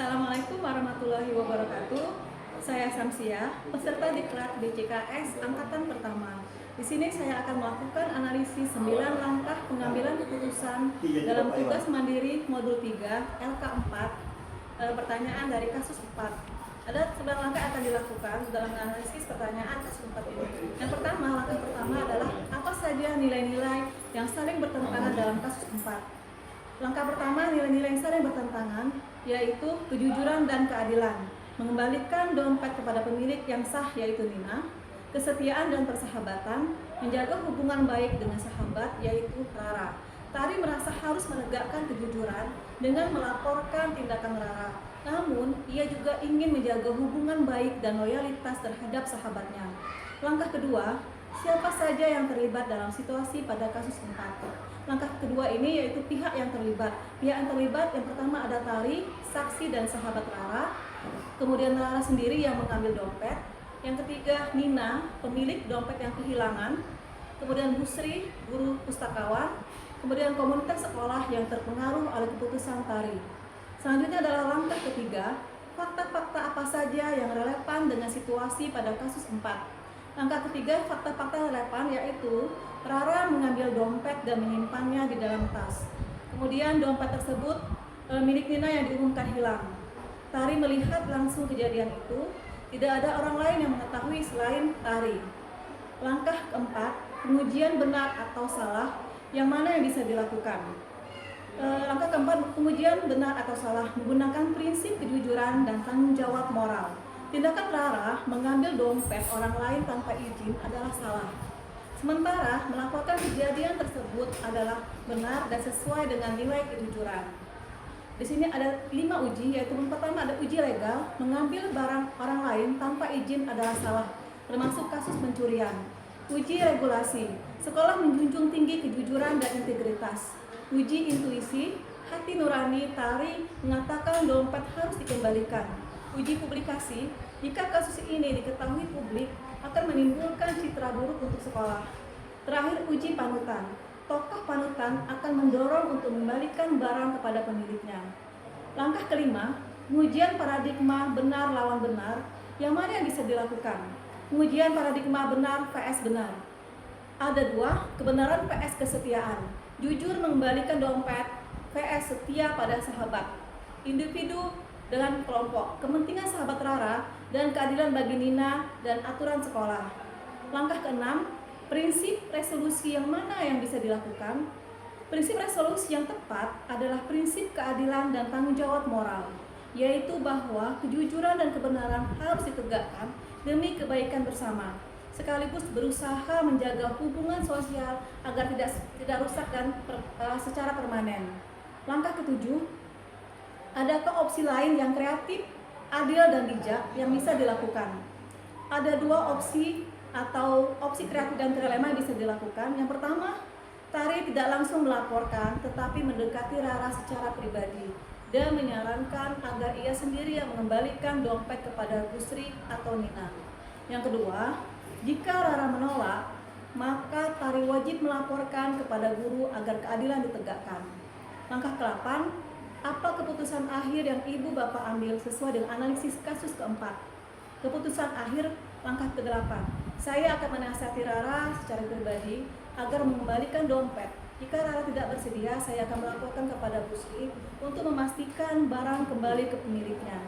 Assalamualaikum warahmatullahi wabarakatuh. Saya Samsia, peserta Diklat BCKS Angkatan Pertama. Di sini saya akan melakukan analisis 9 langkah pengambilan keputusan dalam tugas mandiri modul 3 LK4. Pertanyaan dari kasus 4. Ada 9 langkah akan dilakukan dalam analisis pertanyaan kasus 4 ini. Yang pertama, langkah pertama adalah apa saja nilai-nilai yang saling bertentangan dalam kasus 4. Langkah pertama, nilai-nilai yang saling bertentangan, yaitu kejujuran dan keadilan, mengembalikan dompet kepada pemilik yang sah yaitu Nina, kesetiaan dan persahabatan, menjaga hubungan baik dengan sahabat yaitu Rara. Tari merasa harus menegakkan kejujuran dengan melaporkan tindakan Rara, namun ia juga ingin menjaga hubungan baik dan loyalitas terhadap sahabatnya. Langkah kedua, siapa saja yang terlibat dalam situasi pada kasus 4. Langkah kedua ini yaitu pihak yang terlibat. Pihak yang terlibat yang pertama ada Tari, saksi dan sahabat Rara. Kemudian Rara sendiri yang mengambil dompet. Yang ketiga Nina, pemilik dompet yang kehilangan. Kemudian Busri, guru pustakawan. Kemudian komunitas sekolah yang terpengaruh oleh keputusan Tari. Selanjutnya adalah langkah ketiga, fakta-fakta apa saja yang relevan dengan situasi pada kasus 4. Langkah ketiga, fakta-fakta relevan yaitu Rara mengambil dompet dan menyimpannya di dalam tas. Kemudian dompet tersebut milik Nina yang diumumkan hilang. Tari melihat langsung kejadian itu, tidak ada orang lain yang mengetahui selain Tari. Langkah keempat, pengujian benar atau salah, yang mana yang bisa dilakukan. Langkah keempat, pengujian benar atau salah menggunakan prinsip kejujuran dan tanggung jawab moral. Tindakan Rara mengambil dompet orang lain tanpa izin adalah salah. Sementara melaporkan kejadian tersebut adalah benar dan sesuai dengan nilai kejujuran. Di sini ada 5 uji, yaitu yang pertama ada uji legal, mengambil barang orang lain tanpa izin adalah salah, termasuk kasus pencurian. Uji regulasi, sekolah menjunjung tinggi kejujuran dan integritas. Uji intuisi, hati nurani Tari mengatakan dompet harus dikembalikan. Uji publikasi, jika kasus ini diketahui publik, akan menimbulkan citra buruk untuk sekolah. Terakhir, uji panutan. Tokoh panutan akan mendorong untuk membalikan barang kepada pemiliknya. Langkah kelima, pengujian paradigma benar lawan benar, yang mana yang bisa dilakukan? Pengujian paradigma benar vs benar. Ada 2, kebenaran vs kesetiaan. Jujur mengembalikan dompet vs setia pada sahabat. Individu dengan kelompok, kepentingan sahabat Rara, dan keadilan bagi Nina dan aturan sekolah. Langkah keenam, prinsip resolusi yang mana yang bisa dilakukan? Prinsip resolusi yang tepat adalah prinsip keadilan dan tanggung jawab moral, yaitu bahwa kejujuran dan kebenaran harus ditegakkan demi kebaikan bersama, sekaligus berusaha menjaga hubungan sosial agar tidak rusak dan secara permanen. Langkah ketujuh, adakah opsi lain yang kreatif, adil dan bijak yang bisa dilakukan? Ada 2 opsi atau opsi kreatif dan dilema yang bisa dilakukan. Yang pertama, Tari tidak langsung melaporkan tetapi mendekati Rara secara pribadi dan menyarankan agar ia sendiri yang mengembalikan dompet kepada Busri atau Nina. Yang kedua, jika Rara menolak, maka Tari wajib melaporkan kepada guru agar keadilan ditegakkan. Langkah ke-8, apa keputusan akhir yang ibu bapak ambil sesuai dengan analisis kasus keempat? Keputusan akhir langkah ke-8, saya akan menasihati Rara secara pribadi agar mengembalikan dompet. Jika Rara tidak bersedia, saya akan melaporkan kepada Busri untuk memastikan barang kembali ke pemiliknya.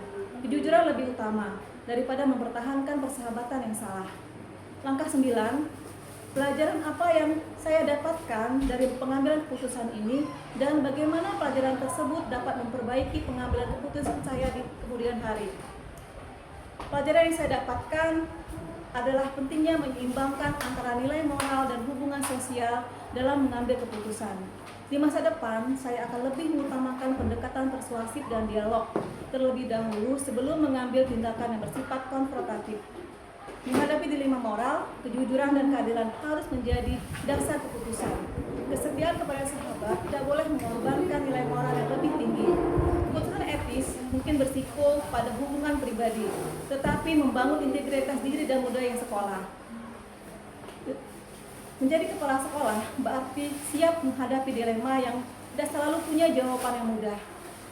Kejujuran lebih utama daripada mempertahankan persahabatan yang salah. Langkah 9, pelajaran apa yang saya dapatkan dari pengambilan keputusan ini dan bagaimana pelajaran tersebut dapat memperbaiki pengambilan keputusan saya di kemudian hari. Pelajaran yang saya dapatkan adalah pentingnya menyeimbangkan antara nilai moral dan hubungan sosial dalam mengambil keputusan. Di masa depan, saya akan lebih mengutamakan pendekatan persuasif dan dialog terlebih dahulu sebelum mengambil tindakan yang bersifat konfrontatif. Menghadapi dilema moral, kejujuran dan keadilan harus menjadi dasar keputusan. Kesetiaan kepada sahabat tidak boleh mengorbankan nilai moral yang lebih tinggi. Keputusan etis mungkin bersiko pada hubungan pribadi, tetapi membangun integritas diri dan budaya sekolah. Menjadi kepala sekolah berarti siap menghadapi dilema yang tidak selalu punya jawaban yang mudah.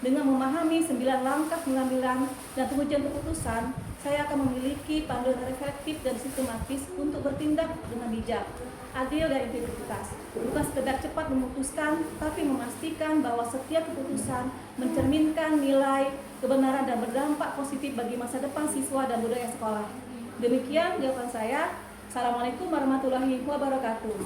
Dengan memahami 9 langkah pengambilan dan pengujian keputusan, saya akan memiliki panduan reflektif dan sistematis untuk bertindak dengan bijak, adil dan integritas. Bukan sekedar cepat memutuskan, tapi memastikan bahwa setiap keputusan mencerminkan nilai, kebenaran, dan berdampak positif bagi masa depan siswa dan budaya sekolah. Demikian jawaban saya. Assalamualaikum warahmatullahi wabarakatuh.